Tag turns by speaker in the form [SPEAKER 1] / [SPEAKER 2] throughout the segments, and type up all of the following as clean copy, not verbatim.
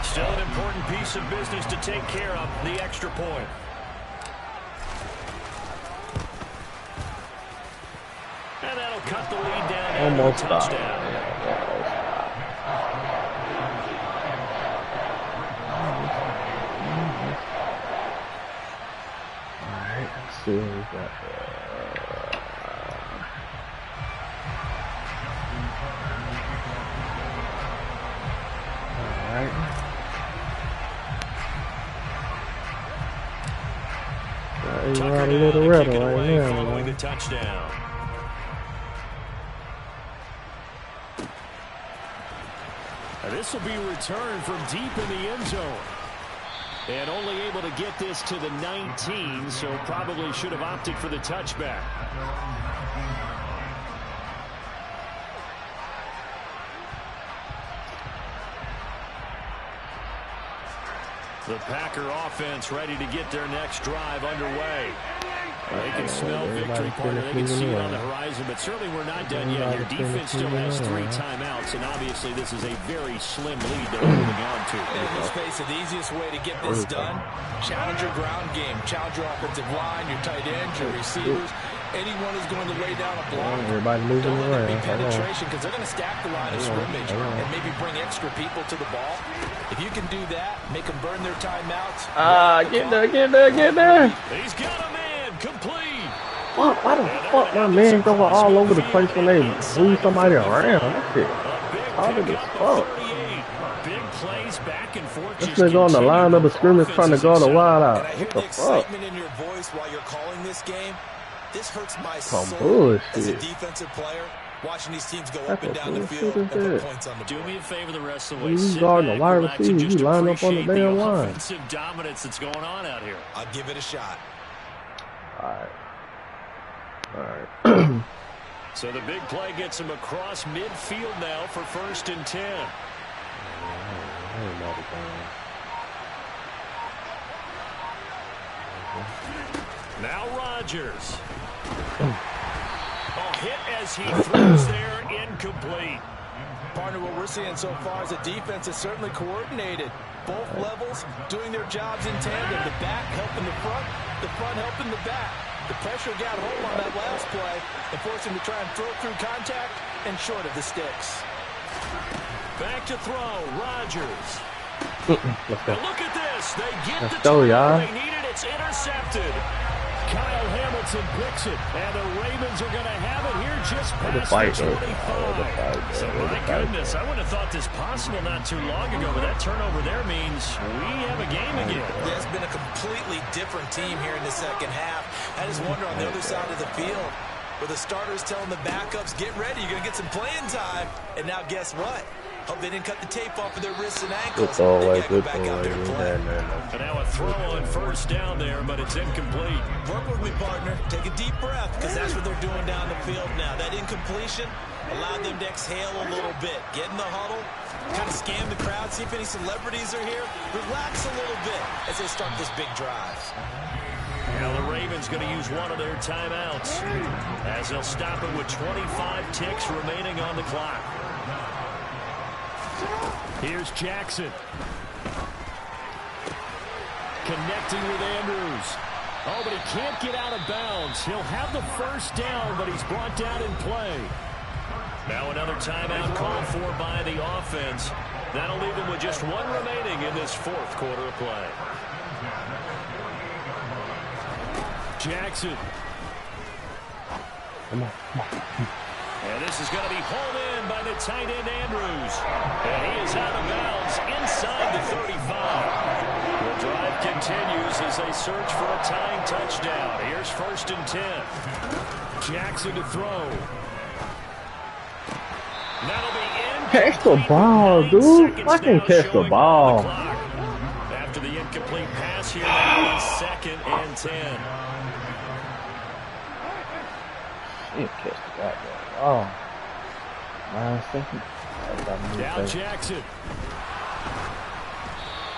[SPEAKER 1] Still an important piece of business to take care of, the extra point. And that'll cut the lead down. Almost touchdown.
[SPEAKER 2] Alright, let's see what we got there. Alright. He's got a little red right now.
[SPEAKER 1] Following the touchdown. This will be returned from deep in the end zone. And only able to get this to the 19, so probably should have opted for the touchback. The Packer offense ready to get their next drive underway. They can smell victory, partner. They can see it on the horizon, but certainly we're not done yet. Your defense still has 3 timeouts, and obviously this is a very slim lead they're holding on to.
[SPEAKER 3] And let's face it, the easiest way to get this done, challenge your ground game, challenge your offensive line, your tight ends, your receivers. Anyone who's going to lay down a block,
[SPEAKER 2] everybody moving around.
[SPEAKER 3] Penetration, because they're going to stack the line of scrimmage and maybe bring extra people to the ball. If you can do that, make them burn their timeouts.
[SPEAKER 2] Get there.
[SPEAKER 1] He's got a man complete.
[SPEAKER 2] Fuck, why the fuck my man going all over the place when they move somebody around? That shit harder as fuck.
[SPEAKER 1] Big plays back and forth.
[SPEAKER 2] This nigga on the line of the scrimmage trying to go the wide out. What the fuck?
[SPEAKER 3] In your voice while you're calling this game. This hurts my
[SPEAKER 2] soul
[SPEAKER 3] as a defensive player. Watching these teams go up and down the field and put points on the board.
[SPEAKER 1] Do me a favor the rest of the way.
[SPEAKER 2] You guarding the wide receiver, you line up on the damn line.
[SPEAKER 1] Offensive dominance that's going on out here.
[SPEAKER 3] I'll give it a shot.
[SPEAKER 2] Alright.
[SPEAKER 1] So the big play gets him across midfield now for 1st and 10. Now Rodgers. Hit as he throws there, incomplete.
[SPEAKER 3] Partner, what we're seeing so far is the defense is certainly coordinated. Both levels doing their jobs in tandem. The back helping the front helping the back. The pressure got hold on that last play and forced him to try and throw through contact and short of the sticks.
[SPEAKER 1] Back to throw, Rodgers.
[SPEAKER 2] Let's go.
[SPEAKER 1] Look at this. They get
[SPEAKER 2] Let's
[SPEAKER 1] the
[SPEAKER 2] go, y'all.
[SPEAKER 1] they needed. It's intercepted. Kyle Hamilton picks it, and the Ravens are going to have it here just past the 25. So my goodness, I wouldn't have thought this possible not too long ago, but that turnover there means we have a game again.
[SPEAKER 3] There's been a completely different team here in the second half. I just wonder on the other side of the field, where the starters telling the backups, get ready, you're going to get some playing time. And now guess what? Hope they didn't cut the tape off of their wrists and ankles.
[SPEAKER 2] Good
[SPEAKER 1] And now a throw on 1st down there, but it's incomplete.
[SPEAKER 3] Work with me, partner. Take a deep breath, because that's what they're doing down the field now. That incompletion allowed them to exhale a little bit. Get in the huddle, kind of scan the crowd, see if any celebrities are here. Relax a little bit as they start this big drive.
[SPEAKER 1] Now the Ravens going to use one of their timeouts as they'll stop it with 25 ticks remaining on the clock. Here's Jackson. Connecting with Andrews. Oh, but he can't get out of bounds. He'll have the 1st down, but he's brought down in play. Now another timeout called for by the offense. That'll leave them with just 1 remaining in this 4th quarter of play. Jackson.
[SPEAKER 2] Come on.
[SPEAKER 1] And this is going to be hauled in by the tight end Andrews. And he is out of bounds inside the 35. The drive continues as they search for a tying touchdown. Here's 1st and 10. Jackson to throw. That'll be in.
[SPEAKER 2] Catch the ball, dude. Fucking catch the ball.
[SPEAKER 1] After the incomplete pass here, now is 2nd and 10.
[SPEAKER 2] He catch the goddamn. Oh, 9 seconds.
[SPEAKER 1] Now Jackson.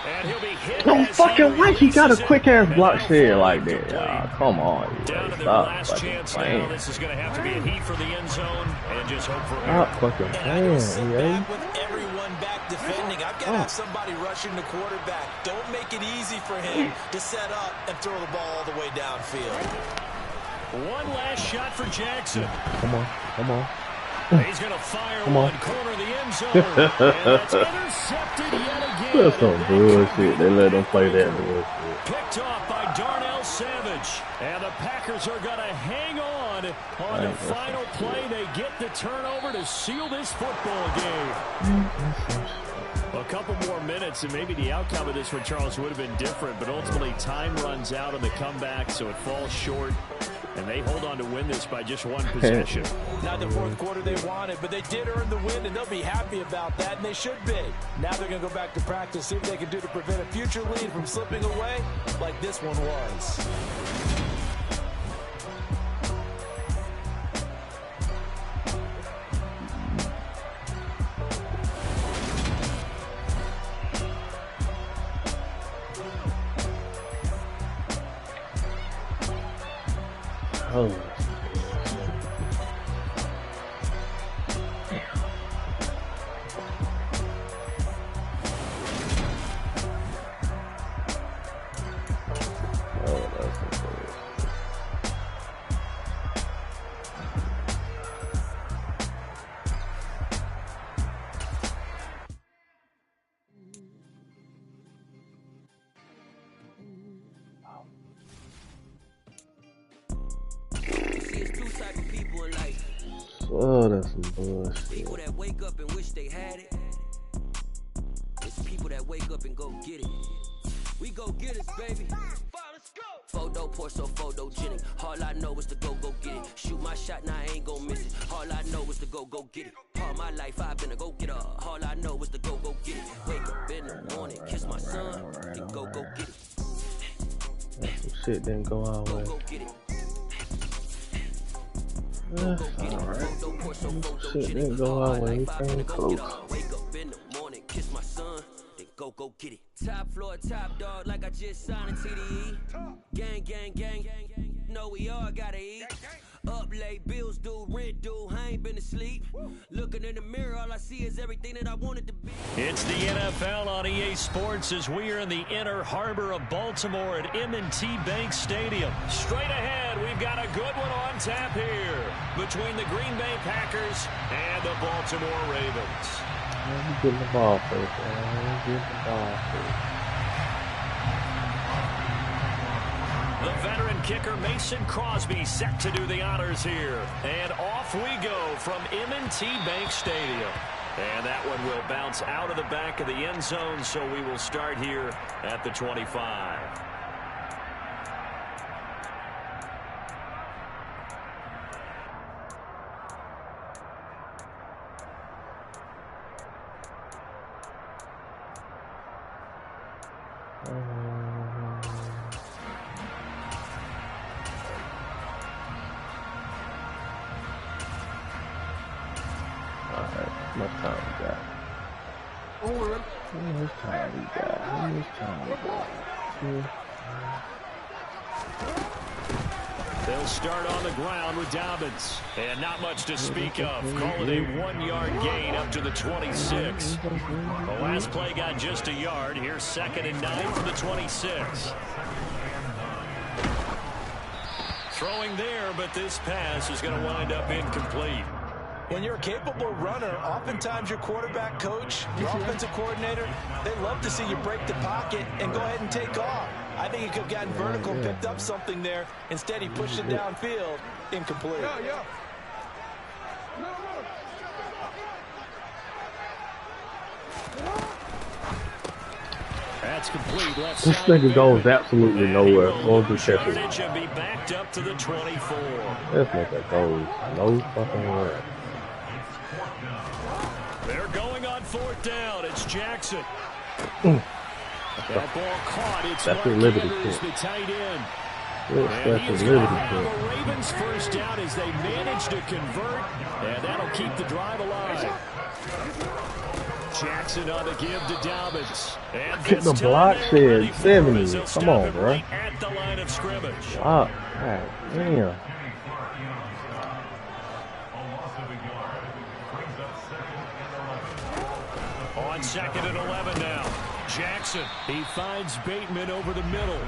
[SPEAKER 1] And he'll be hit.
[SPEAKER 2] No fucking way he got a quick ass block shit like that. Y'all. Come on.
[SPEAKER 1] Down to their last chance now. This is going to have to be a heat for the end zone and just hope for
[SPEAKER 2] fucking playing,
[SPEAKER 3] with everyone back defending. I've got to have somebody rushing the quarterback. Don't make it easy for him to set up and throw the ball all the way downfield.
[SPEAKER 1] One last shot for Jackson.
[SPEAKER 2] Come on, come on.
[SPEAKER 1] He's going to fire one corner of the end zone. And that's intercepted yet again.
[SPEAKER 2] That's some bullshit. They let them play that bullshit.
[SPEAKER 1] Picked off by Darnell Savage. And the Packers are going to hang on the final play. They get the turnover to seal this football game. A couple more minutes, and maybe the outcome of this one, Charles, would have been different. But ultimately, time runs out on the comeback, so it falls short. And they hold on to win this by just one possession.
[SPEAKER 3] Not the fourth quarter they wanted, but they did earn the win, and they'll be happy about that, and they should be. Now they're going to go back to practice, see what they can do to prevent a future lead from slipping away like this one was.
[SPEAKER 2] Oh. Oh, that's some bullshit.
[SPEAKER 4] People that wake up and wish they had it. It's people that wake up and go get it. We go get it, baby. Let's go. Photo pour so photogenic. All I know is to go get it. Shoot my shot, now I ain't gon' miss it. All I know is to go get it. All my life I've been a go getter. All I know is to go get it. Wake up in the morning, kiss my son, then go get it.
[SPEAKER 2] That some shit didn't go our way.
[SPEAKER 4] Go get it.
[SPEAKER 2] Alright. Shit didn't go our way. We came close.
[SPEAKER 4] Wake up in the morning, kiss my son, then go get it. Top floor, top dog, like I just signed a TDE. Gang. Know we all gotta eat. Up late, bills due, rent due, I ain't been asleep. Looking in the mirror, all I see is everything that I wanted to be.
[SPEAKER 1] It's the NFL on EA Sports as we are in the inner harbor of Baltimore at M&T Bank Stadium. Straight ahead, we've got a good one on tap here between the Green Bay Packers and the Baltimore Ravens.
[SPEAKER 2] We're getting the ball first, man. We're getting the ball first.
[SPEAKER 1] The veteran kicker Mason Crosby set to do the honors here. And off we go from M&T Bank Stadium. And that one will bounce out of the back of the end zone, so we will start here at the 25. How much time we got? They'll start on the ground with Dobbins. And not much to speak of. Call it a 1-yard gain up to the 26. The last play got just a yard. Here's 2nd and 9 from the 26. Throwing there, but this pass is going to wind up incomplete.
[SPEAKER 3] When you're a capable runner, oftentimes your quarterback coach, your offensive coordinator, they love to see you break the pocket and go ahead and take off. I think he could have gotten vertical, picked up something there. Instead, he pushed it downfield, incomplete.
[SPEAKER 1] That's complete. Left
[SPEAKER 2] this nigga goes absolutely nowhere. Going to catch it.
[SPEAKER 1] Should be backed up to the 24.
[SPEAKER 2] This nigga goes no fucking way.
[SPEAKER 1] They're going on 4th down. It's Jackson. That ball caught. It's
[SPEAKER 2] that's a Liberty
[SPEAKER 1] Andrews,
[SPEAKER 2] kick.
[SPEAKER 1] the tight end.
[SPEAKER 2] That's a Liberty kick.
[SPEAKER 1] The Ravens first down as they manage to convert, and that'll keep the drive alive. Jackson on the give to Dobbins. And
[SPEAKER 2] Get the block said 70. Come on, bro.
[SPEAKER 1] Right at the line of scrimmage.
[SPEAKER 2] God damn.
[SPEAKER 1] On 2nd and 11 now. Jackson, he finds Bateman over the middle.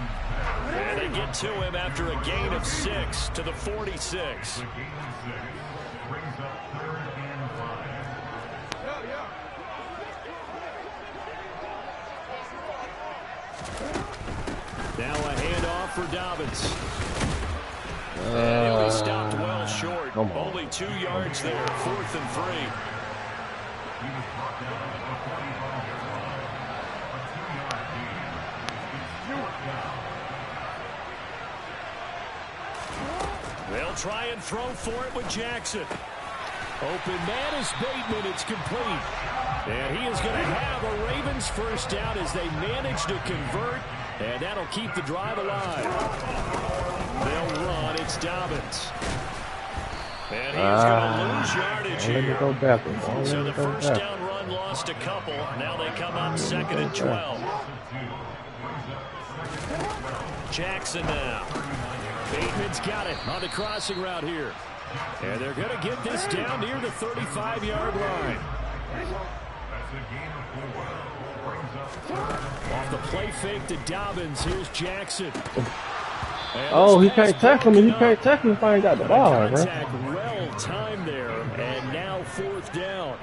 [SPEAKER 1] And they get to him after a gain of 6 to the 46. Now a handoff for Dobbins. And he'll be stopped well short. Only 2 yards there, 4th and 3. They'll try and throw for it with Jackson. Open man is Bateman. It's complete. And he is going to have a Ravens first down as they manage to convert. And that'll keep the drive alive. They'll run. It's Dobbins. And he's going to lose yardage here. So the first down run lost a couple. Now they come up 2nd and 12. Jackson now. Bateman's got it on the crossing route here. And they're going to get this down near the 35-yard line. Off the play fake to Dobbins. Here's Jackson.
[SPEAKER 2] Oh, he can't tackle me. He can't tackle me if I ain't got the ball, bro.
[SPEAKER 1] Well timed there, and now 4th down.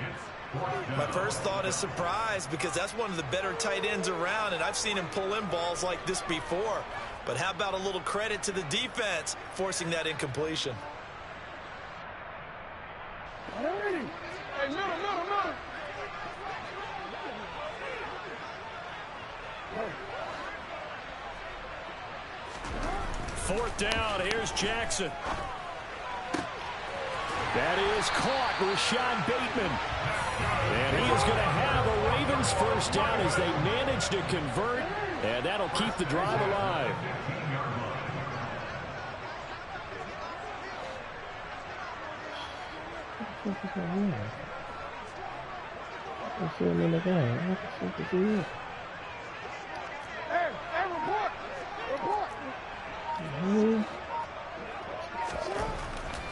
[SPEAKER 3] My first thought is surprise because that's one of the better tight ends around, and I've seen him pull in balls like this before. But how about a little credit to the defense forcing that incompletion?
[SPEAKER 5] Hey, middle.
[SPEAKER 1] 4th down. Here's Jackson. That is caught. Rashad Bateman. And he is going to have a Ravens first down as they manage to convert. And that'll keep the drive alive.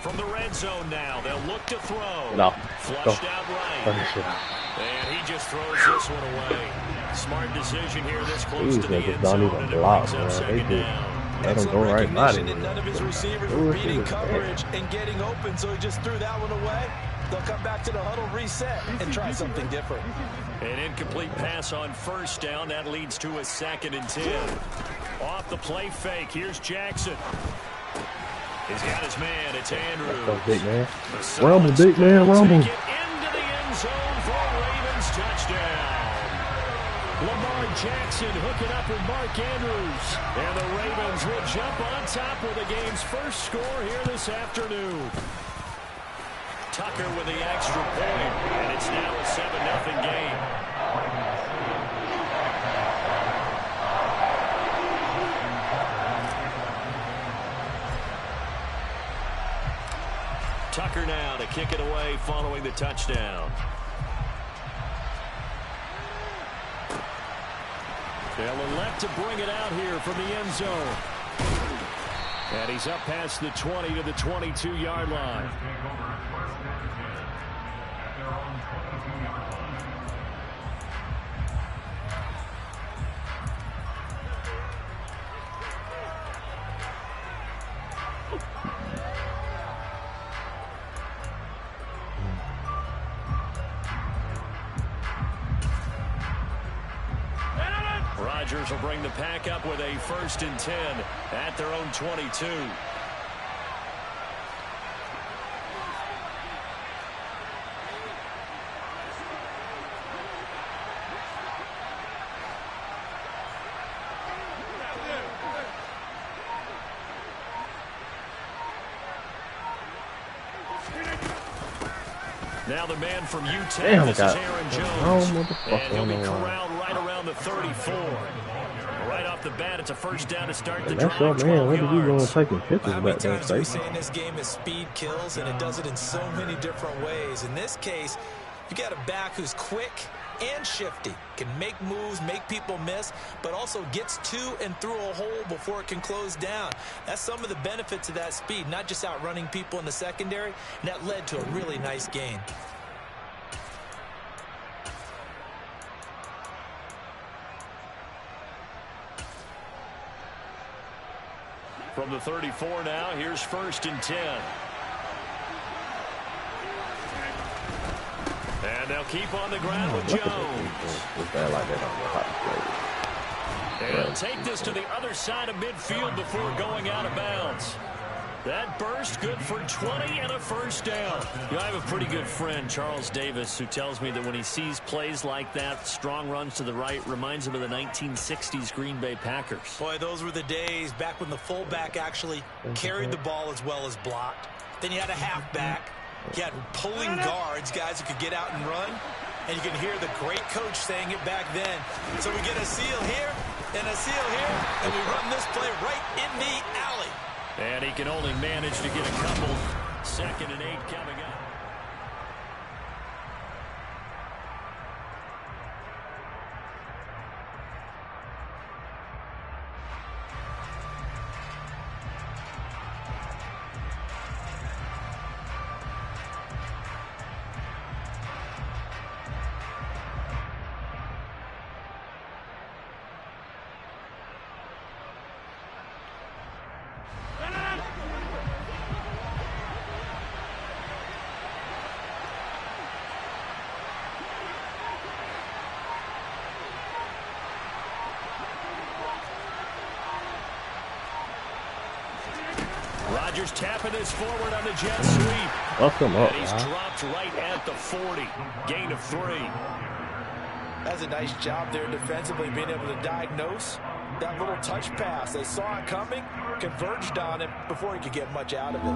[SPEAKER 1] From the red zone now, they'll look to throw.
[SPEAKER 2] No.
[SPEAKER 1] Flushed out right. And he just throws this one away. Smart decision here this close to the end zone. And it brings up 2nd down.
[SPEAKER 2] Let him go right by it.
[SPEAKER 3] None of his receivers were beating coverage and getting open, so he just threw that one away. They'll come back to the huddle, reset, and try something different.
[SPEAKER 1] An incomplete pass on first down. That leads to a 2nd and 10. Off the play fake, here's Jackson. He's got his man. It's Andrews.
[SPEAKER 2] Go, big man. Rumble, big man, rumble.
[SPEAKER 1] Get into the end zone for a Ravens touchdown. Lamar Jackson hooking up with Mark Andrews. And the Ravens will jump on top with the game's first score here this afternoon. Tucker with the extra point, and it's now a 7-0 game. Tucker now to kick it away following the touchdown. They'll elect to bring it out here from the end zone. And he's up past the 20 to the 22-yard line. Rodgers will bring the pack up with a 1st and 10 at their own 22. Now the man from Utah, this is Aaron Jones. And he'll be corralled right around the 34. Right off the bat, it's a first down to start the drive.
[SPEAKER 2] That's your man. What are you going to take pictures
[SPEAKER 3] How many
[SPEAKER 2] back there?
[SPEAKER 3] times do we say in this game is speed kills, and it does it in so many different ways. In this case, you got a back who's quick and shifty, can make moves, make people miss, but also gets to and through a hole before it can close down. That's some of the benefits of that speed, not just outrunning people in the secondary, and that led to a really nice gain.
[SPEAKER 1] From the 34 now, here's 1st and 10. And they'll keep on the ground with Jones. And he'll take this to the other side of midfield before going out of bounds. That burst good for 20 and a 1st down. You know, I have a pretty good friend, Charles Davis, who tells me that when he sees plays like that, strong runs to the right, reminds him of the 1960s Green Bay Packers.
[SPEAKER 3] Boy, those were the days back when the fullback actually carried the ball as well as blocked. Then you had a halfback. You had pulling guards, guys who could get out and run. And you can hear the great coach saying it back then. So we get a seal here and a seal here, and we run this play right in the alley.
[SPEAKER 1] And he can only manage to get a couple. 2nd and 8 coming up. Rodgers tapping this forward on the jet sweep.
[SPEAKER 2] Welcome up.
[SPEAKER 1] And he's dropped right at the 40. Gain of 3.
[SPEAKER 3] That's a nice job there defensively, being able to diagnose that little touch pass. They saw it coming, converged on it before he could get much out of it.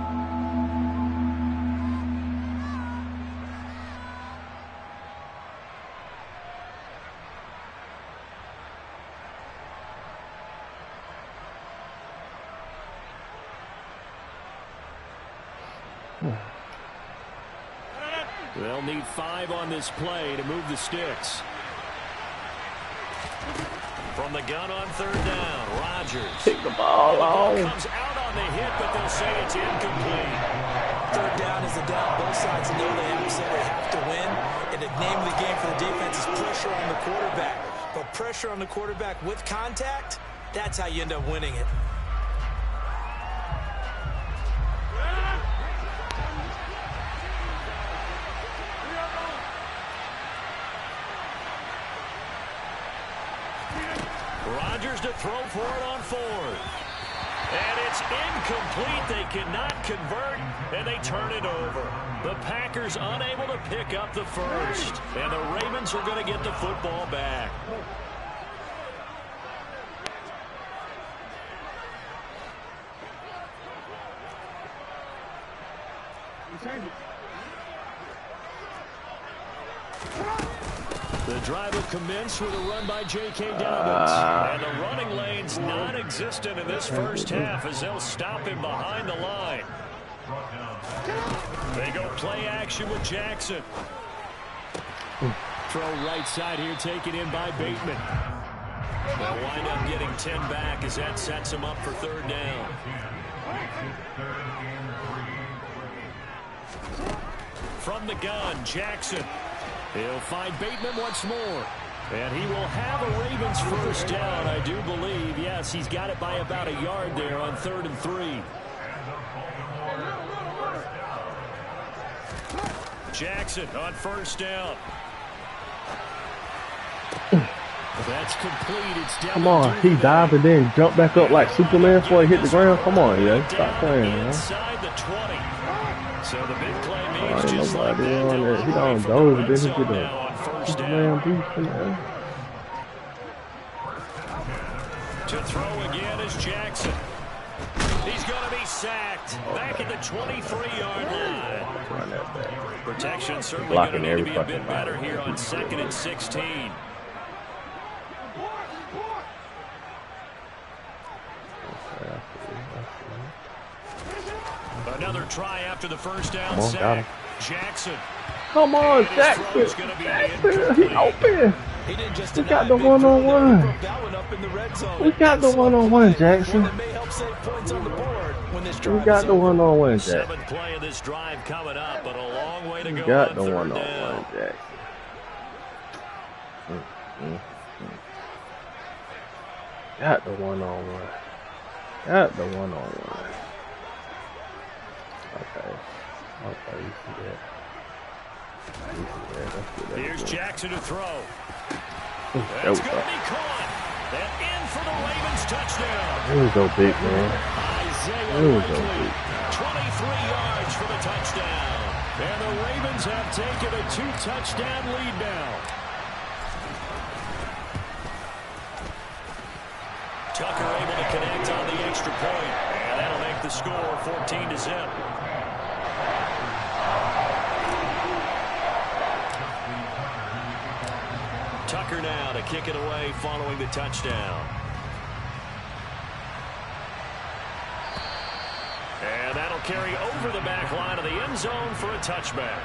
[SPEAKER 1] They'll need 5 on this play to move the sticks. From the gun on 3rd down, Rodgers.
[SPEAKER 2] Take the ball off.
[SPEAKER 1] Comes out on the hit, but they'll say it's incomplete.
[SPEAKER 3] 3rd down is a down. Both sides know they absolutely have to win. And the name of the game for the defense is pressure on the quarterback. But pressure on the quarterback with contact, that's how you end up winning it.
[SPEAKER 1] Rodgers to throw for it on 4th. And it's incomplete. They cannot convert, and they turn it over. The Packers unable to pick up the 1st. And the Ravens are going to get the football back. The drive will commence with a run by J.K. Dobbins. And the running lane's non-existent in this 1st half as they'll him behind the line. They go play action with Jackson. Throw right side here taken in by Bateman. They'll wind up getting 10 back as that sets them up for 3rd down. From the gun, Jackson. He'll find Bateman once more. And he will have a Ravens 1st down, I do believe. Yes, he's got it by about a yard there on 3rd and 3. Jackson on 1st down. That's complete. It's down.
[SPEAKER 2] Come on, he dived and then jumped back up like Superman before he hit the ground. Come on, yeah, stop playing, man.
[SPEAKER 1] Inside the 20. So the big play means just like
[SPEAKER 2] Nobody
[SPEAKER 1] that.
[SPEAKER 2] on that. He don't dove and then he get a Superman boost in there.
[SPEAKER 1] To throw again is Jackson. He's going to be sacked. Back at the 23-yard line. Protection certainly going to need to be a bit better here on 2nd and 16. Another try after the 1st down sack. Jackson.
[SPEAKER 2] Come on, Jackson. Jackson, he open. We got the one-on-one. We got the one-on-one, Jackson. We got the one-on-one, Jackson.
[SPEAKER 1] 7th play of this drive coming up, but a long way to go.
[SPEAKER 2] We got
[SPEAKER 1] on
[SPEAKER 2] the
[SPEAKER 1] 3rd
[SPEAKER 2] one-on-one,
[SPEAKER 1] down.
[SPEAKER 2] Jackson. Got the one-on-one. Got the one-on-one. Okay. Okay, you see that. You see that. Let's get that.
[SPEAKER 1] Here's Jackson to throw.
[SPEAKER 2] That's
[SPEAKER 1] going to be caught. And in for the Ravens touchdown.
[SPEAKER 2] It was so big, man.
[SPEAKER 1] Isaiah Likely, 23 yards for the touchdown. And the Ravens have taken a 2-touchdown lead now. Tucker able to connect on the extra point. And that'll make the score 14-0. Tucker now to kick it away following the touchdown. And that'll carry over the back line of the end zone for a touchback.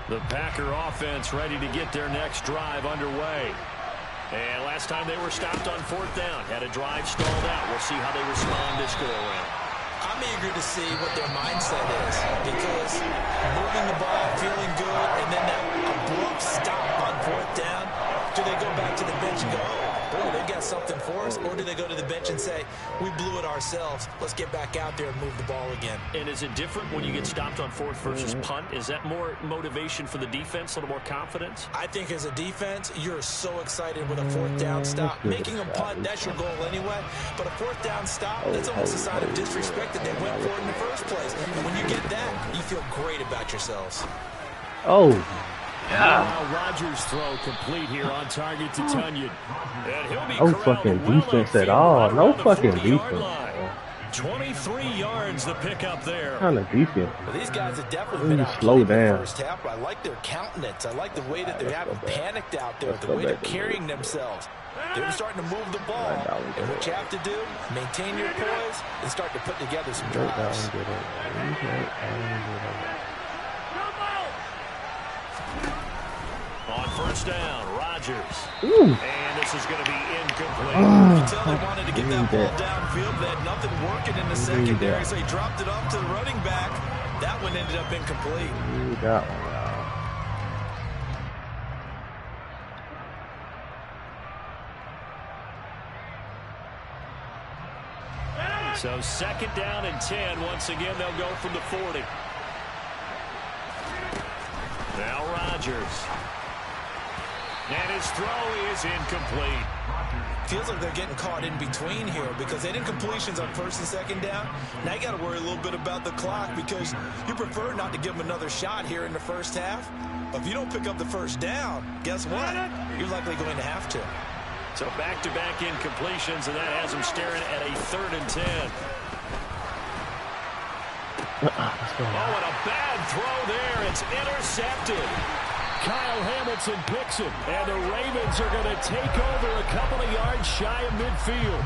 [SPEAKER 1] The Packer offense ready to get their next drive underway. And last time they were stopped on 4th down, had a drive stalled out. We'll see how they respond this go-around.
[SPEAKER 3] I'm eager to see what their mindset is, because moving the ball, feeling good, and then that abrupt stop on 4th down, do they go back to the bench and go, oh, they got something for us? Or do they go to the bench and say, we blew it ourselves, let's get back out there and move the ball again?
[SPEAKER 1] And is it different when you get stopped on 4th versus punt? Is that more motivation for the defense, a little more confidence?
[SPEAKER 3] I think as a defense, you're so excited with a 4th down stop. Making a punt, that's your goal anyway. But a 4th down stop, that's almost a sign of disrespect that they went for it in the first place. And when you get that, you feel great about yourselves.
[SPEAKER 2] Oh.
[SPEAKER 1] Now Rodgers' throw complete here on target to Tunyon. And he'll be
[SPEAKER 2] no fucking defense at all. No fucking defense.
[SPEAKER 1] 23 yards the pickup there.
[SPEAKER 2] What kind of defense?
[SPEAKER 3] Well, these guys have definitely been out
[SPEAKER 2] slow
[SPEAKER 3] in the
[SPEAKER 2] down.
[SPEAKER 3] first half, but I like their countenance. I like the way that they haven't panicked out there, the way they're carrying themselves. They're starting to move the ball, and what you have to do, maintain your poise and start to put together some drives.
[SPEAKER 1] On 1st down, Rodgers.
[SPEAKER 2] Ooh.
[SPEAKER 1] And this is going to be incomplete.
[SPEAKER 3] You can tell they wanted to get that ball downfield. They had nothing working in the secondary, so he dropped it off to the running back. That one ended up incomplete.
[SPEAKER 2] That one,
[SPEAKER 1] So 2nd down and 10. Once again, they'll go from the 40. Now Rodgers. And his throw is incomplete.
[SPEAKER 3] Feels like they're getting caught in between here because they didn't completions on 1st and 2nd down. Now you got to worry a little bit about the clock because you prefer not to give them another shot here in the first half. But if you don't pick up the 1st down, guess what? You're likely going to have to.
[SPEAKER 1] So back-to-back incompletions, and that has them staring at a 3rd and 10. Oh, and a bad throw there. It's intercepted. Kyle Hamilton picks it, and the Ravens are going to take over a couple of yards shy of midfield.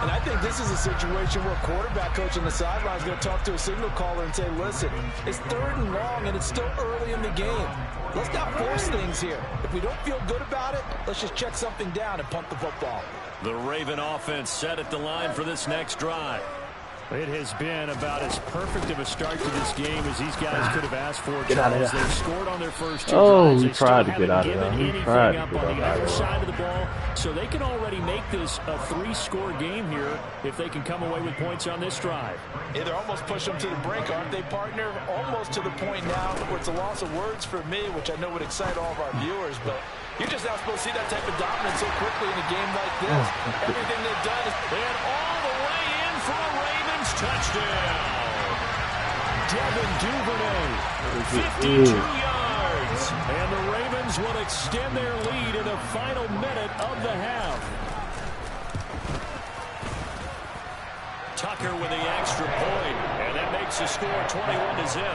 [SPEAKER 3] And I think this is a situation where quarterback coach on the sideline is going to talk to a signal caller and say, listen, it's 3rd and long, and it's still early in the game. Let's not force things here. If we don't feel good about it, let's just check something down and punt the football.
[SPEAKER 1] The Raven offense set at the line for this next drive. It has been about as perfect of a start to this game as these guys could have asked for.
[SPEAKER 2] Get out of there.
[SPEAKER 1] They've scored on their first 2
[SPEAKER 2] Oh,
[SPEAKER 1] drives.
[SPEAKER 2] he tried to get out of there. He tried to
[SPEAKER 1] Up
[SPEAKER 2] get
[SPEAKER 1] on
[SPEAKER 2] out
[SPEAKER 1] the
[SPEAKER 2] of
[SPEAKER 1] other
[SPEAKER 2] there.
[SPEAKER 1] side of the ball, so they can already make this a 3-score game here if they can come away with points on this drive.
[SPEAKER 3] Yeah, they're almost pushing them to the brink, aren't they, partner? Almost to the point now where it's a loss of words for me, which I know would excite all of our viewers, but you're just not supposed to see that type of dominance so quickly in a game like this. Everything they've done is...
[SPEAKER 1] And all the way in for a Ravens touchdown. Devin Duvernay, 52 yards. And the Ravens will extend their lead in the final minute of the half. Tucker with the extra point, and that makes the score 21-0.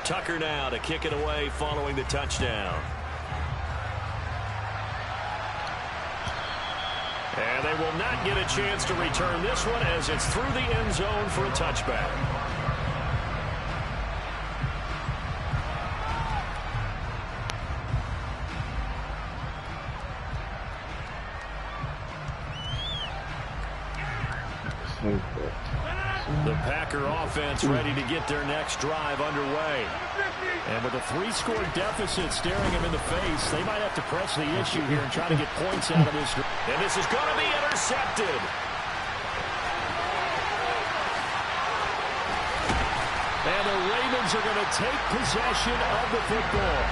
[SPEAKER 1] Tucker now to kick it away following the touchdown. And they will not get a chance to return this one as it's through the end zone for a touchback. The Packer offense ready to get their next drive underway. And with a 3-score deficit staring them in the face, they might have to press the issue here and try to get points out of this. And this is going to be intercepted. And the Ravens are going to take possession of the football.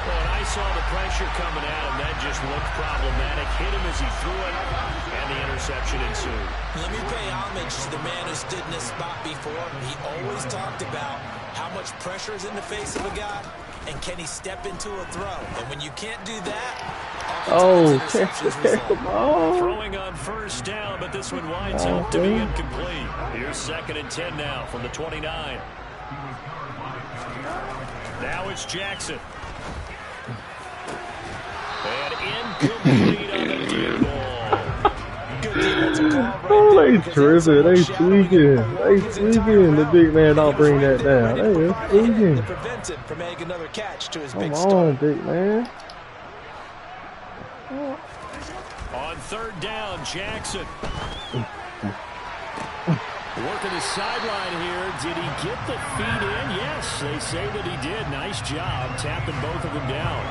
[SPEAKER 1] Well, and I saw the pressure coming at him. That just looked problematic. Hit him as he threw it, and the interception ensued.
[SPEAKER 3] Let me pay homage to the man who stood in this spot before. He always talked about how much pressure is in the face of a guy, and can he step into a throw. And when you can't do that,
[SPEAKER 2] come on.
[SPEAKER 1] Throwing on first down, but this one winds up to be incomplete. Here's 2nd and 10 now from the 29. Now it's Jackson. And incomplete on the deep ball. Good defensive call right
[SPEAKER 2] Oh,
[SPEAKER 1] there.
[SPEAKER 2] they tripping. They tweaking. They tweaking. The big man don't bring that down. They is tweaking.
[SPEAKER 3] To prevent him from making another catch to his big
[SPEAKER 2] Come
[SPEAKER 3] start.
[SPEAKER 2] on, big man.
[SPEAKER 1] On 3rd down, Jackson. Working the sideline here. Did he get the feet in? Yes, they say that he did. Nice job tapping both of them down.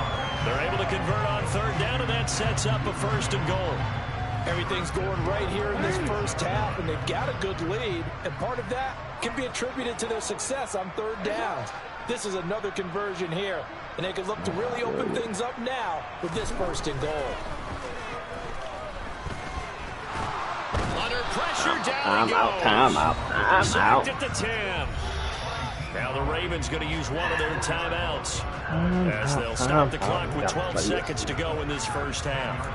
[SPEAKER 1] They're able to convert on 3rd down, and that sets up a 1st and goal.
[SPEAKER 3] Everything's going right here in this first half, and they've got a good lead. And part of that can be attributed to their success on 3rd down. This is another conversion here, and they can look to really open things up now with this 1st and goal.
[SPEAKER 1] Under pressure, down he goes.
[SPEAKER 2] Time out.
[SPEAKER 1] Sacked at the 10. Now the Ravens going to use one of their timeouts as they'll start the clock with 12 seconds to go in this first half.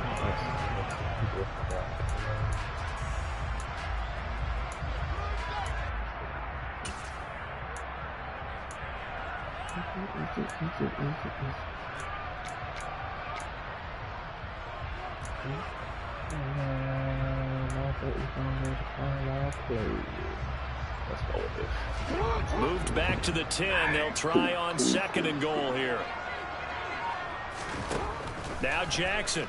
[SPEAKER 2] Let's go with this.
[SPEAKER 1] Moved back to the 10. They'll try on 2nd and goal here. Now Jackson.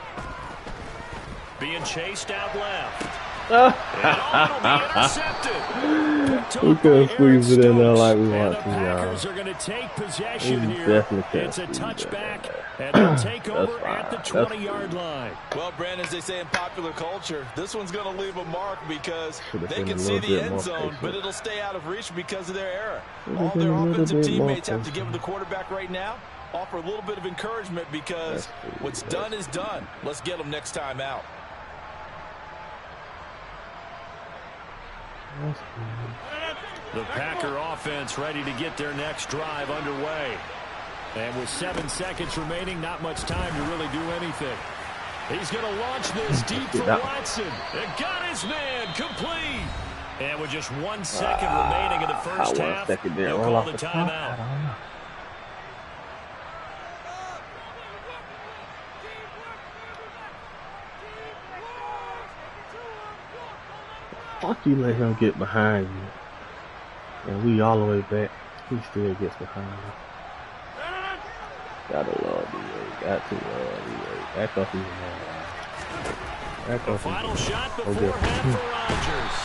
[SPEAKER 1] Being chased out left. And it'll be intercepted.
[SPEAKER 2] We couldn't squeeze it in there like we want to,
[SPEAKER 1] The
[SPEAKER 2] y'all.
[SPEAKER 1] Packers are going to take possession
[SPEAKER 2] We
[SPEAKER 1] here.
[SPEAKER 2] definitely can't
[SPEAKER 1] It's a
[SPEAKER 2] squeeze
[SPEAKER 1] touchback,
[SPEAKER 2] it.
[SPEAKER 1] and they'll take over
[SPEAKER 2] fine.
[SPEAKER 1] at the
[SPEAKER 2] That's
[SPEAKER 1] 20-yard line.
[SPEAKER 3] Well, Brandon, as they say in popular culture, this one's going to leave a mark because
[SPEAKER 2] Should've
[SPEAKER 3] they
[SPEAKER 2] been
[SPEAKER 3] can
[SPEAKER 2] a
[SPEAKER 3] see
[SPEAKER 2] little
[SPEAKER 3] the
[SPEAKER 2] bit
[SPEAKER 3] end
[SPEAKER 2] more
[SPEAKER 3] zone,
[SPEAKER 2] patient.
[SPEAKER 3] but it'll stay out of reach because of their error.
[SPEAKER 2] Should've
[SPEAKER 3] All
[SPEAKER 2] been
[SPEAKER 3] their
[SPEAKER 2] a little
[SPEAKER 3] offensive
[SPEAKER 2] bit more
[SPEAKER 3] teammates have to
[SPEAKER 2] patient.
[SPEAKER 3] give the quarterback right now, offer a little bit of encouragement because what's done is done. Let's get them next time out.
[SPEAKER 1] The Packer offense ready to get their next drive underway. And with 7 seconds remaining, not much time to really do anything. He's going to launch this deep for Watson. And got his man complete. And with just 1 second remaining in the first half, they'll call the timeout.
[SPEAKER 2] Fuck you, let him get behind you. And we all the way back. He still gets behind you. Gotta love D.A. Got to love D.A. Back up even more. Back
[SPEAKER 1] The
[SPEAKER 2] up
[SPEAKER 1] final
[SPEAKER 2] even
[SPEAKER 1] shot
[SPEAKER 2] more.
[SPEAKER 1] before half for Rodgers.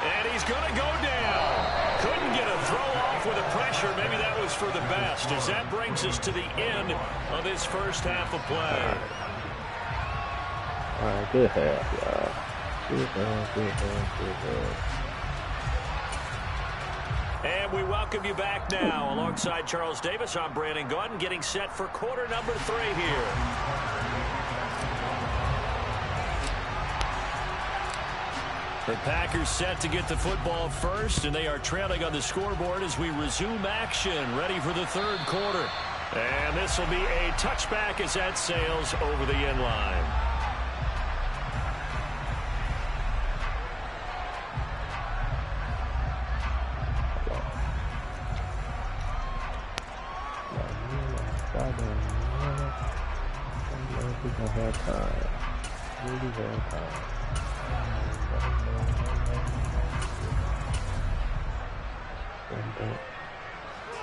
[SPEAKER 1] And he's going to go down. Couldn't get a throw off with the pressure. Maybe that was for the best, as that brings us to the end of this first half of play.
[SPEAKER 2] Alright, good half, y'all. Good half, good half, good half.
[SPEAKER 1] And we welcome you back now. Alongside Charles Davis, I'm Brandon Gordon, getting set for quarter number 3 here. The Packers set to get the football first, and they are trailing on the scoreboard as we resume action, ready for the 3rd quarter. And this will be a touchback as that sails over the end line.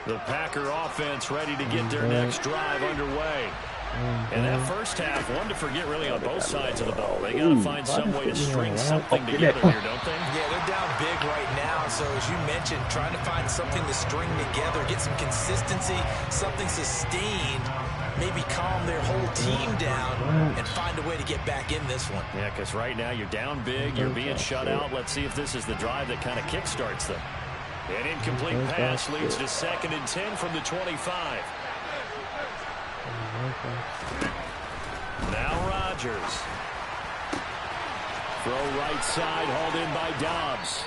[SPEAKER 1] The Packer offense ready to get their next drive underway. And that first half, one to forget really on both sides of the ball. They got to find some way to string something together here, don't they?
[SPEAKER 3] Yeah, they're down big right now. So as you mentioned, trying to find something to string together, get some consistency, something sustained, maybe calm their whole team down and find a way to get back in this one.
[SPEAKER 1] Yeah, because right now you're down big, you're being shut out. Let's see if this is the drive that kind of kickstarts them. An incomplete pass leads to 2nd and 10 from the 25. Now Rodgers. Throw right side, hauled in by Dobbs.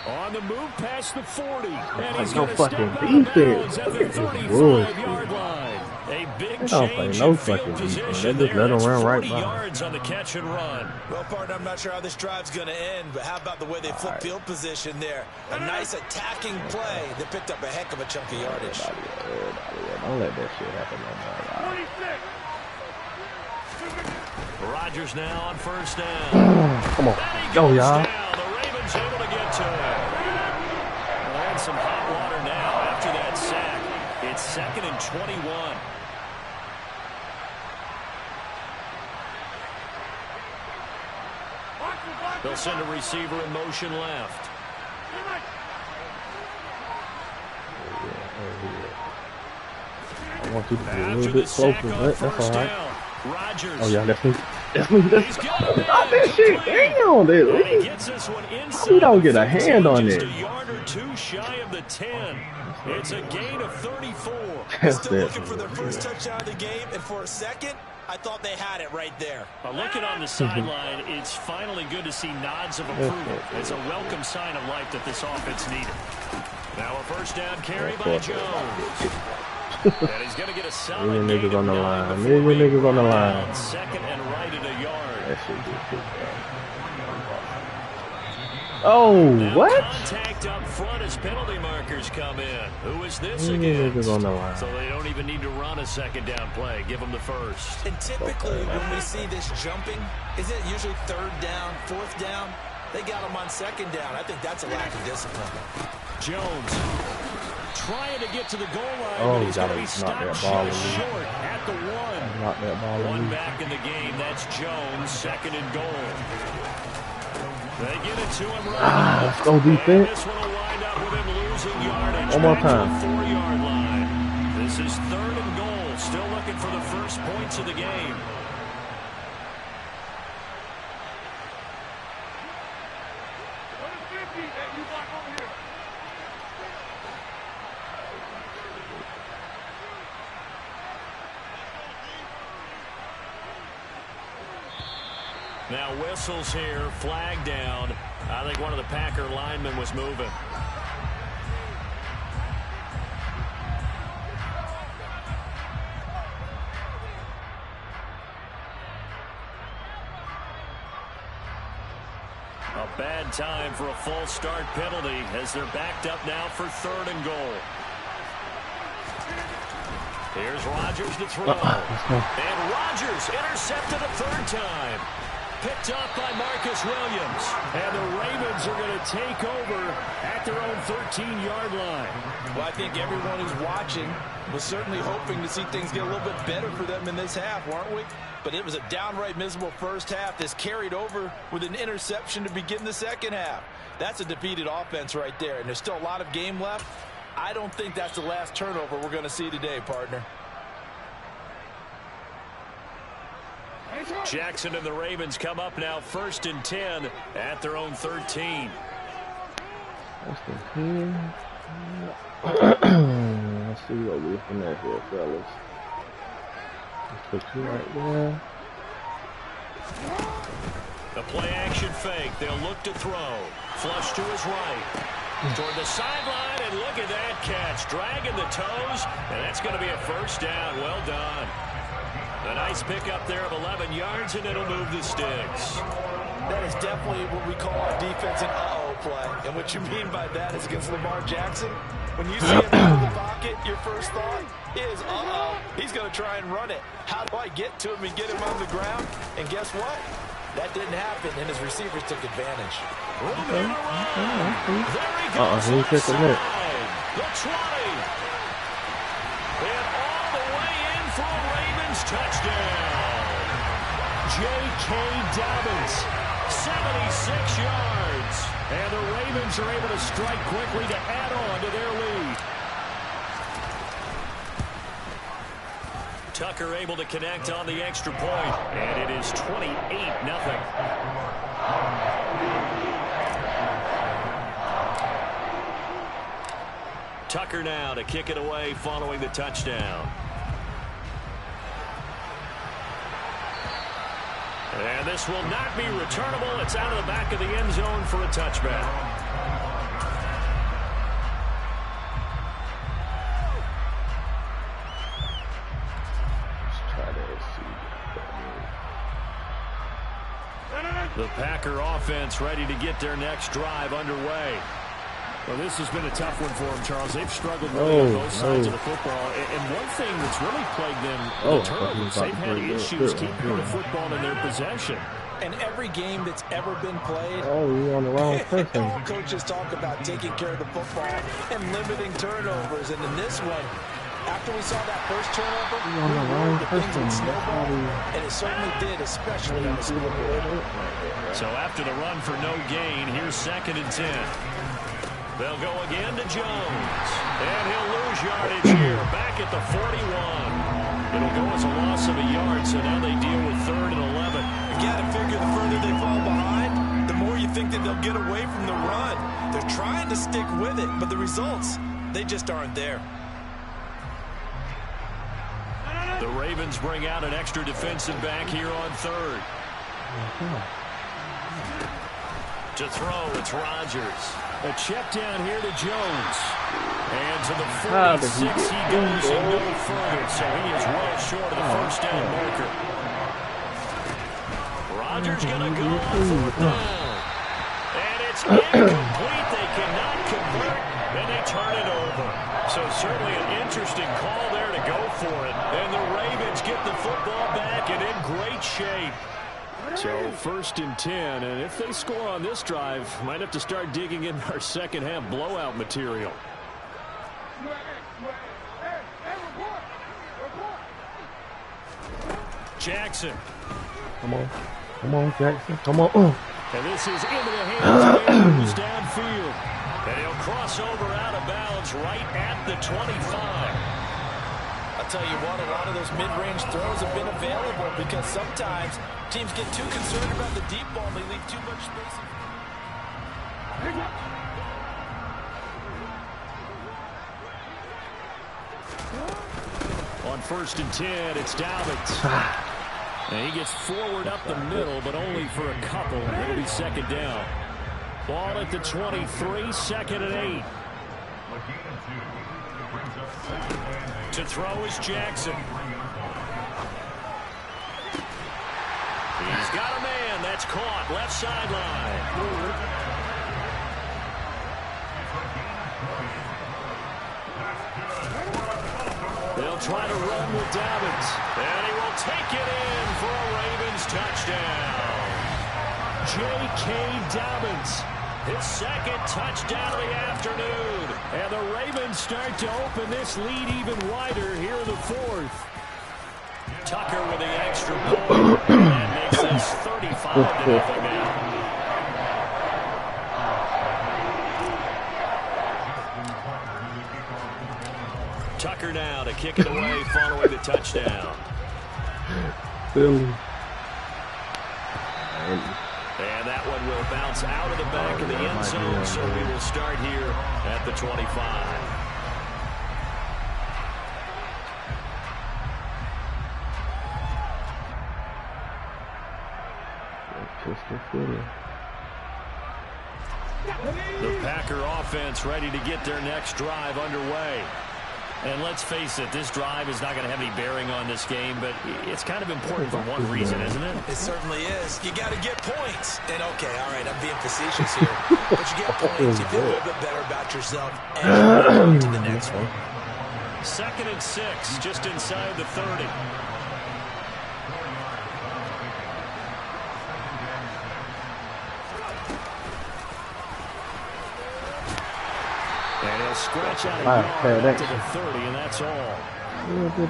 [SPEAKER 1] On the move past the 40. And he's going to step out of bounds at the 35-yard line. A big change in field position there. That's 40 yards on the catch and run.
[SPEAKER 3] Well, partner, I'm not sure how this drive's going to end, but how about the way they flip field position there? A nice attacking play that picked up a heck of a chunk of yardage.
[SPEAKER 2] Don't let that shit happen no more.
[SPEAKER 1] Rodgers now on first down.
[SPEAKER 2] Come on. Go, y'all.
[SPEAKER 1] The Ravens able to get to him. They're in some hot water now after that sack. It's 2nd and 21. They'll send a receiver in motion left.
[SPEAKER 2] I want you to be a little bit closer, but that's all right.
[SPEAKER 1] Rodgers.
[SPEAKER 2] Oh, yeah, that's me. That's me. That's not that shit. Damn, dude. He don't get a hand on it.
[SPEAKER 1] A yard or two shy of the 10. It's a gain of 34.
[SPEAKER 3] Still looking for their first touchdown of the game, and for a second, I thought they had it right there.
[SPEAKER 1] Looking on the sideline, it's finally good to see nods of approval. It's a welcome sign of life that this offense needed. Now a first down carry by Jones. And he's going to get a solid
[SPEAKER 2] niggas on the line. Niggas on the line.
[SPEAKER 1] 2nd and right at a yard.
[SPEAKER 2] That shit get picked up. Oh,
[SPEAKER 1] now
[SPEAKER 2] what?
[SPEAKER 1] Contact up front as penalty markers come in. Who is this again?
[SPEAKER 2] Niggas on the line.
[SPEAKER 1] So they don't even need to run a 2nd down play. Give them the first.
[SPEAKER 3] And typically when we see this jumping, isn't it usually 3rd down, 4th down? They got them on 2nd down. I think that's a lack of discipline.
[SPEAKER 1] Jones trying to get to the goal line,
[SPEAKER 2] but
[SPEAKER 1] he's going to be stopped just short at the 1.
[SPEAKER 2] Knock that ball
[SPEAKER 1] One back in the game. That's Jones, 2nd and goal. They get it to him right.
[SPEAKER 2] Let's go defense.
[SPEAKER 1] This one will wind up with him losing yardage.
[SPEAKER 2] One more time.
[SPEAKER 1] 4-yard line. This is 3rd and goal. Still looking for the first points of the game. Now whistles here, flag down. I think one of the Packer linemen was moving. A bad time for a false start penalty as they're backed up now for 3rd and goal. Here's Rodgers to throw. And Rodgers intercepted a 3rd time. Picked up by Marcus Williams. And the Ravens are going to take over at their own 13-yard line.
[SPEAKER 3] Well, I think everyone who's watching was certainly hoping to see things get a little bit better for them in this half, weren't we? But it was a downright miserable first half. This carried over with an interception to begin the second half. That's a defeated offense right there, and there's still a lot of game left. I don't think that's the last turnover we're going to see today, partner.
[SPEAKER 1] Jackson and the Ravens come up now 1st and 10 at their own 13.
[SPEAKER 2] 1st and 10. Let's see what we're looking at here, fellas. Let's put you right there.
[SPEAKER 1] The play action fake. They'll look to throw. Flush to his right. Toward the sideline, and look at that catch. Dragging the toes, and that's going to be a first down. Well done. A nice pickup there of 11 yards, and it'll move the sticks.
[SPEAKER 3] That is definitely what we call our defense an uh-oh play. And what you mean by that is against Lamar Jackson. When you see him out of the pocket, your first thought is, uh-oh, he's going to try and run it. How do I get to him and get him on the ground? And guess what? That didn't happen, and his receivers took advantage.
[SPEAKER 1] There he goes.
[SPEAKER 2] He took a look.
[SPEAKER 1] The 20. And all the way in for a Ravens touchdown. J.K. Dobbins, 76 yards. And the Ravens are able to strike quickly to add on to their lead. Tucker able to connect on the extra point. And it is 28-0. Tucker now to kick it away following the touchdown. And this will not be returnable. It's out of the back of the end zone for a touchback. The Packer offense ready to get their next drive underway. Well, this has been a tough one for them, Charles. They've struggled really on both sides of the football. And one thing that's really plagued them, the turnovers. They've had issues keeping the football in their possession.
[SPEAKER 3] And every game that's ever been played,
[SPEAKER 2] you're on the wrong person.
[SPEAKER 3] all coaches talk about taking care of the football and limiting turnovers. And in this one, after we saw that first turnover, things would snowball, and it certainly did, especially on the scoreboard.
[SPEAKER 1] So after the run for no gain, here's 2nd and 10. They'll go again to Jones. And he'll lose yardage here, back at the 41. It'll go as a loss of a yard, so now they deal with 3rd and 11.
[SPEAKER 3] You got to figure the further they fall behind, the more you think that they'll get away from the run. They're trying to stick with it, but the results, they just aren't there.
[SPEAKER 1] The Ravens bring out an extra defensive back here on 3rd. To throw, it's Rodgers. A check down here to Jones. And to the 46 he goes and no further. So he is well short of the first down marker. Rodgers going to go on 4th down. And it's incomplete. They cannot convert. And they turn it over. So certainly an interesting call there to go for it. And the Ravens get the football back and in great shape. So 1st and 10, and if they score on this drive, might have to start digging in our second half blowout material. Jackson.
[SPEAKER 2] Come on, Jackson. Come on.
[SPEAKER 1] And this is into the hands of Andrews downfield. And he'll cross over out of bounds right at the 25.
[SPEAKER 3] I'll tell you what, a lot of those mid-range throws have been available because sometimes teams get too concerned about the deep ball and they leave too much space.
[SPEAKER 1] On 1st and 10, it's Dobbins. And he gets forward up the middle, but only for a couple. It'll be 2nd down. Ball at the 23, 2nd and 8. To throw is Jackson. He's got a man. That's caught. Left sideline. They'll try to run with Dobbins. And he will take it in for a Ravens touchdown. J.K. Dobbins. His 2nd touchdown of the afternoon. And the Ravens start to open this lead even wider here in the 4th. Tucker with the extra point. And that makes this 35-0 now. Tucker now to kick it away following the touchdown. And that one will bounce out of the back of the end zone, so we will start here at the 25. The Packer offense ready to get their next drive underway. And let's face it, this drive is not going to have any bearing on this game, but it's kind of important for one reason, isn't it?
[SPEAKER 3] It certainly is. You got to get points. And okay, all right, I'm being facetious here. But you get points, you feel a little bit better about yourself and you move to the next one.
[SPEAKER 1] 2nd and 6, just inside the 30. They'll scratch out a yard to the 30, and that's all.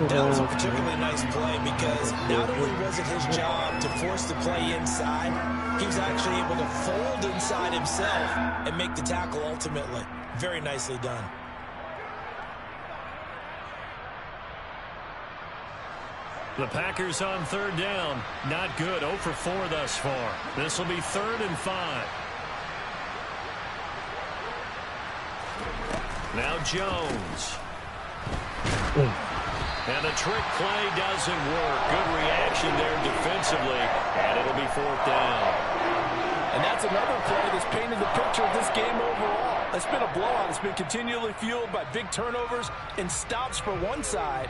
[SPEAKER 3] That was a particularly nice play because not only was it his job to force the play inside, he was actually able to fold inside himself and make the tackle ultimately. Very nicely done.
[SPEAKER 1] The Packers on 3rd down. Not good. 0 for 4 thus far. This will be 3rd and 5. Now Jones. And the trick play doesn't work. Good reaction there defensively. And it'll be 4th down.
[SPEAKER 3] And that's another play that's painted the picture of this game overall. It's been a blowout. It's been continually fueled by big turnovers and stops for one side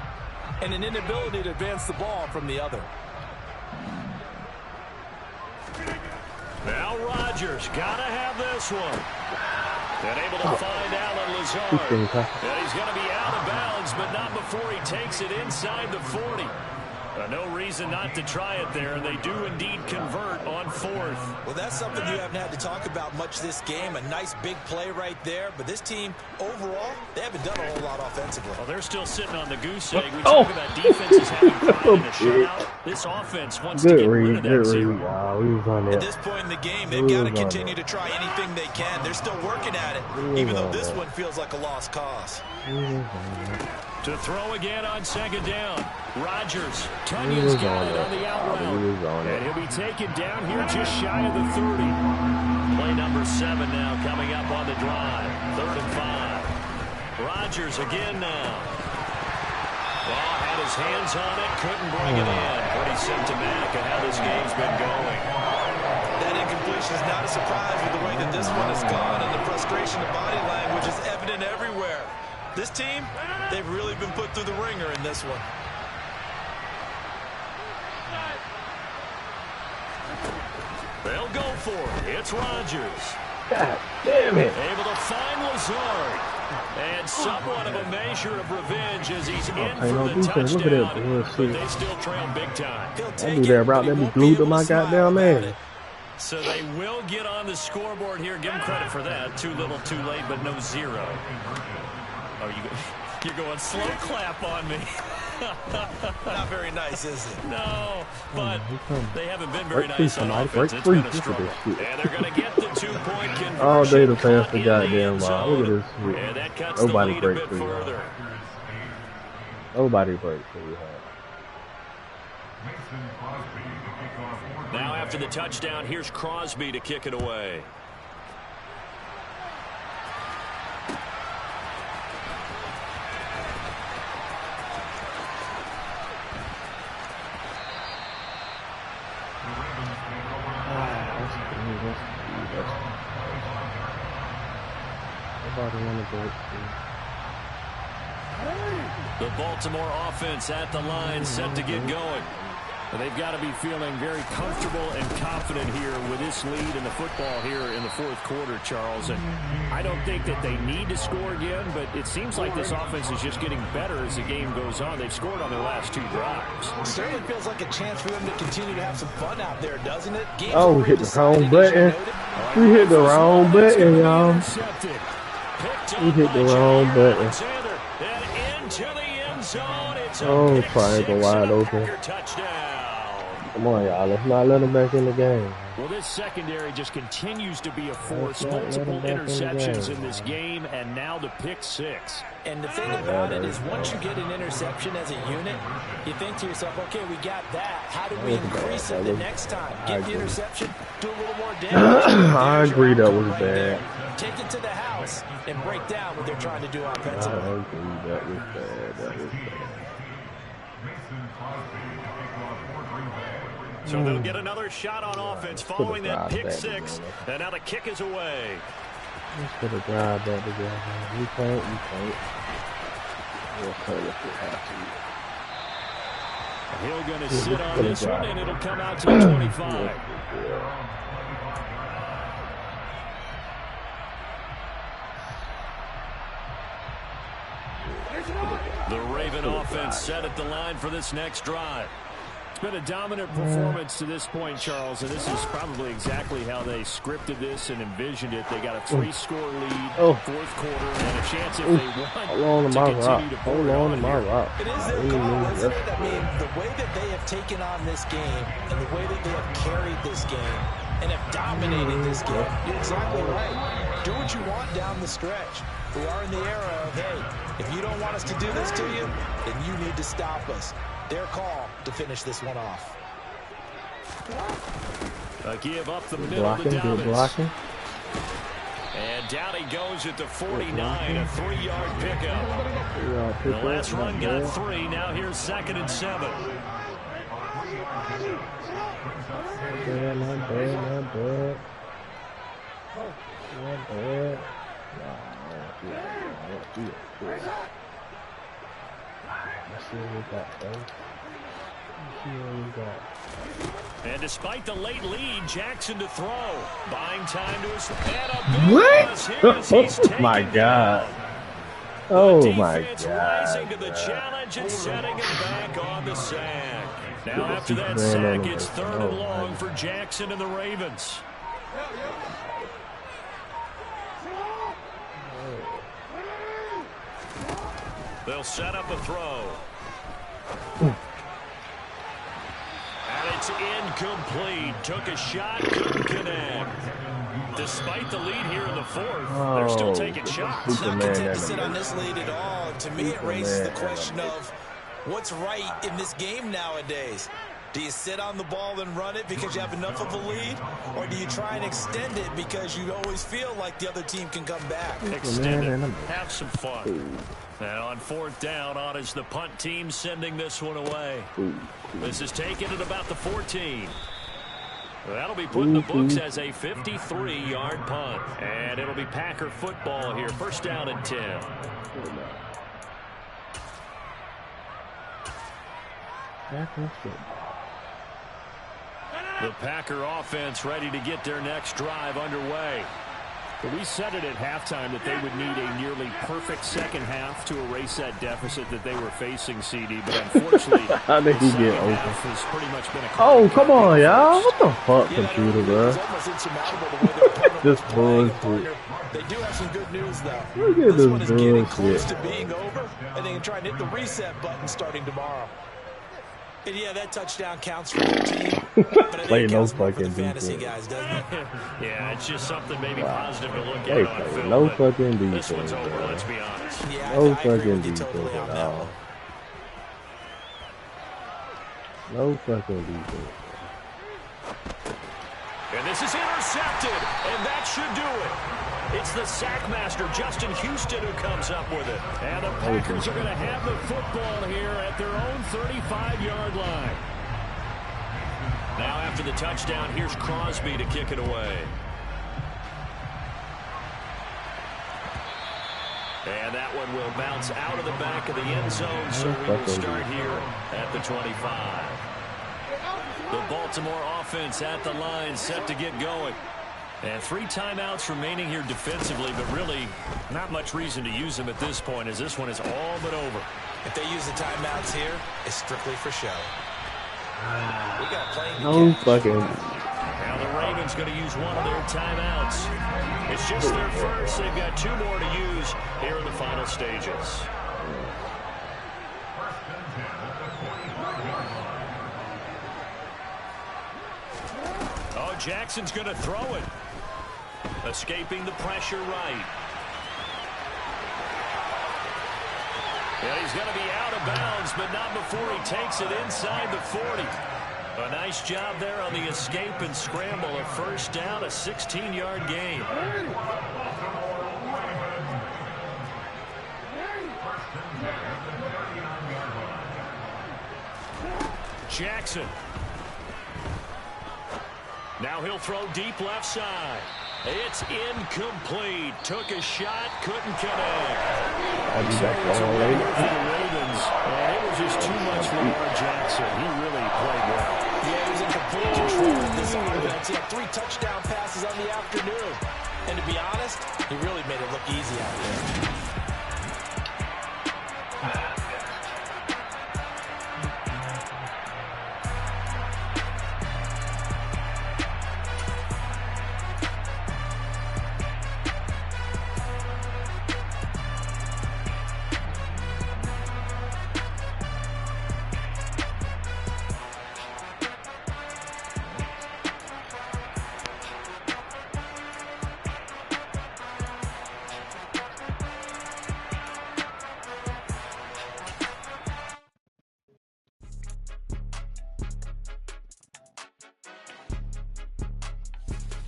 [SPEAKER 3] and an inability to advance the ball from the other.
[SPEAKER 1] Now Rodgers got to have this one. And able to find Alan Lazard. And he's going to be out of bounds, but not before he takes it inside the 40. No reason not to try it there, and they do indeed convert on 4th.
[SPEAKER 3] Well, that's something you haven't had to talk about much this game. A nice big play right there. But this team, overall, they haven't done a whole lot offensively.
[SPEAKER 1] Well, they're still sitting on the goose egg. We talk about defenses having pride in a shutout. This offense wants to get rid of that zero.
[SPEAKER 3] At this point in the game, they've got to continue to try anything they can. They're still working at it, even though this one feels like a lost cause.
[SPEAKER 1] To throw again on 2nd down. Rodgers. Tunyon's got it on the out route. And he'll be taken down here just shy of the 30. Play number 7 now coming up on the drive. 3rd and 5. Rodgers again now. Well, had his hands on it, couldn't bring it in. Pretty symptomatic of how this game's been going.
[SPEAKER 3] That incompletion is not a surprise with the way that this one has gone, and the frustration of body language is evident everywhere. This team, they've really been put through the ringer in this one.
[SPEAKER 1] They'll go for it. It's Rodgers.
[SPEAKER 2] God damn it.
[SPEAKER 1] Able to find Lazard. And somewhat of a measure of revenge as he's in for the touchdown. But they still trail big time.
[SPEAKER 2] I do that route. That be glued to my goddamn man.
[SPEAKER 1] So they will get on the scoreboard here. Give them credit for that. Too little, too late, but no zero. Oh, you're going slow clap on me.
[SPEAKER 3] Not very nice, is it?
[SPEAKER 1] No, but they haven't been very nice on offense. It's been a struggle. And they're going to get the 2-point conversion.
[SPEAKER 2] All day to pass the goddamn ball. Look at this shit.
[SPEAKER 1] And that cuts the lead a bit further.
[SPEAKER 2] Nobody breaks pretty hard.
[SPEAKER 1] Now after the touchdown, here's Crosby to kick it away. The Baltimore offense at the line, set to get going. And they've got to be feeling very comfortable and confident here with this lead in the football here in the 4th quarter, Charles. And I don't think that they need to score again, but it seems like this offense is just getting better as the game goes on. They've scored on their last 2 drives.
[SPEAKER 3] It certainly feels like a chance for them to continue to have some fun out there, doesn't it?
[SPEAKER 2] Oh, we hit the wrong button. We hit the wrong button, y'all. We hit the wrong button. Oh, triangle wide open. Come on, y'all. Let's not let them back in the game.
[SPEAKER 1] Well, this secondary just continues to be a force. Multiple interceptions in this game, and now the pick 6.
[SPEAKER 3] And the thing about it is once you get an interception as a unit, you think to yourself, okay, we got that. How do we increase it the next time? Get the interception, do a little more damage.
[SPEAKER 2] I agree that was bad.
[SPEAKER 3] Take it to the house and break down what they're trying to do offensively.
[SPEAKER 2] I agree that was bad. That was bad.
[SPEAKER 1] So they'll get another shot on offense following that pick 6. And now the kick is away.
[SPEAKER 2] Let's put a drive back together. You can't. We'll cut it if we have to.
[SPEAKER 1] Hill going to sit on this one, and it'll come out to the 25. The Raven offense set at the line for this next drive. been a dominant performance to this point, Charles, and this is probably exactly how they scripted this and envisioned it. They got a 3-score lead, fourth quarter, and a chance if they want to continue to pull it on here.
[SPEAKER 3] It is their call, isn't it? I mean, the way that they have taken on this game and the way that they have carried this game and have dominated this game, you're exactly right. Do what you want down the stretch. We are in the era of, hey, if you don't want us to do this to you, then you need to stop us. Their call to finish this one off.
[SPEAKER 1] A give up the middle to Dalvin. And down he goes at the 49, a 3-yard pickup. The last run got 3. Now here's 2nd and 7.
[SPEAKER 2] Not bad. Let's see what we got, though.
[SPEAKER 1] And despite the late lead, Jackson to throw. Buying time to his...
[SPEAKER 2] What? Oh, my God. Oh, my God.
[SPEAKER 1] Rising to the challenge and setting him back on the sack. Now after that sack, it's 3rd and long for Jackson and the Ravens. They'll set up a throw. And it's incomplete. Took a shot, couldn't connect. Despite the lead here in the 4th, they're still taking shots.
[SPEAKER 3] It's not content to sit on this lead at all. To me, it raises the question of what's right in this game nowadays. Do you sit on the ball and run it because you have enough of a lead? Or do you try and extend it because you always feel like the other team can come back?
[SPEAKER 1] Extend it. Have some fun. Now on 4th down, on is the punt team sending this one away. This is taken at about the 14. That'll be put in the books as a 53-yard punt. And it'll be Packer football here. 1st down and 10. The Packer offense ready to get their next drive underway. We said it at halftime that they would need a nearly perfect second half to erase that deficit that they were facing, CD. But unfortunately,
[SPEAKER 2] how did he get open?
[SPEAKER 1] Has pretty much been a
[SPEAKER 2] come on, y'all! What the fuck, computer, bro? This bullshit.
[SPEAKER 3] They do have some good news, though.
[SPEAKER 2] Look at
[SPEAKER 3] this one is getting
[SPEAKER 2] bullshit.
[SPEAKER 3] close to being over, and they can try and hit the reset button starting tomorrow. And yeah, that touchdown counts for their team. But I think it counts more for the fantasy guys, doesn't it?
[SPEAKER 1] Yeah, it's just something maybe positive to look at on film.
[SPEAKER 2] No fucking defense.
[SPEAKER 1] This one's over, let's be honest.
[SPEAKER 3] Yeah,
[SPEAKER 2] no
[SPEAKER 3] I
[SPEAKER 2] fucking
[SPEAKER 3] agree with you
[SPEAKER 2] defense
[SPEAKER 3] totally on
[SPEAKER 2] at
[SPEAKER 3] that
[SPEAKER 2] all.
[SPEAKER 3] one.
[SPEAKER 2] No fucking defense.
[SPEAKER 1] And this is intercepted, and that should do it. It's the sack master, Justin Houston, who comes up with it. And the Packers are going to have the football here at their own 35-yard line. Now after the touchdown, here's Crosby to kick it away. And that one will bounce out of the back of the end zone, so we will start here at the 25. The Baltimore offense at the line, set to get going. And 3 timeouts remaining here defensively, but really not much reason to use them at this point, as this one is all but over.
[SPEAKER 3] If they use the timeouts here, it's strictly for show. We got playing
[SPEAKER 2] No fucking.
[SPEAKER 1] Now the Ravens going to use one of their timeouts. It's just their first. They've got 2 more to use here in the final stages. Oh, Jackson's going to throw it. Escaping the pressure right. Yeah, he's going to be out of bounds, but not before he takes it inside the 40. A nice job there on the escape and scramble. A 1st down, a 16-yard gain. Jackson. Now he'll throw deep left side. It's incomplete. Took a shot, couldn't connect. So it's a waiver for the Ravens. And it was just too much for Lamar Jackson. He really played well.
[SPEAKER 3] Yeah, he was in complete control of this offense. He had 3 touchdown passes on the afternoon. And to be honest, he really made it look easy out there.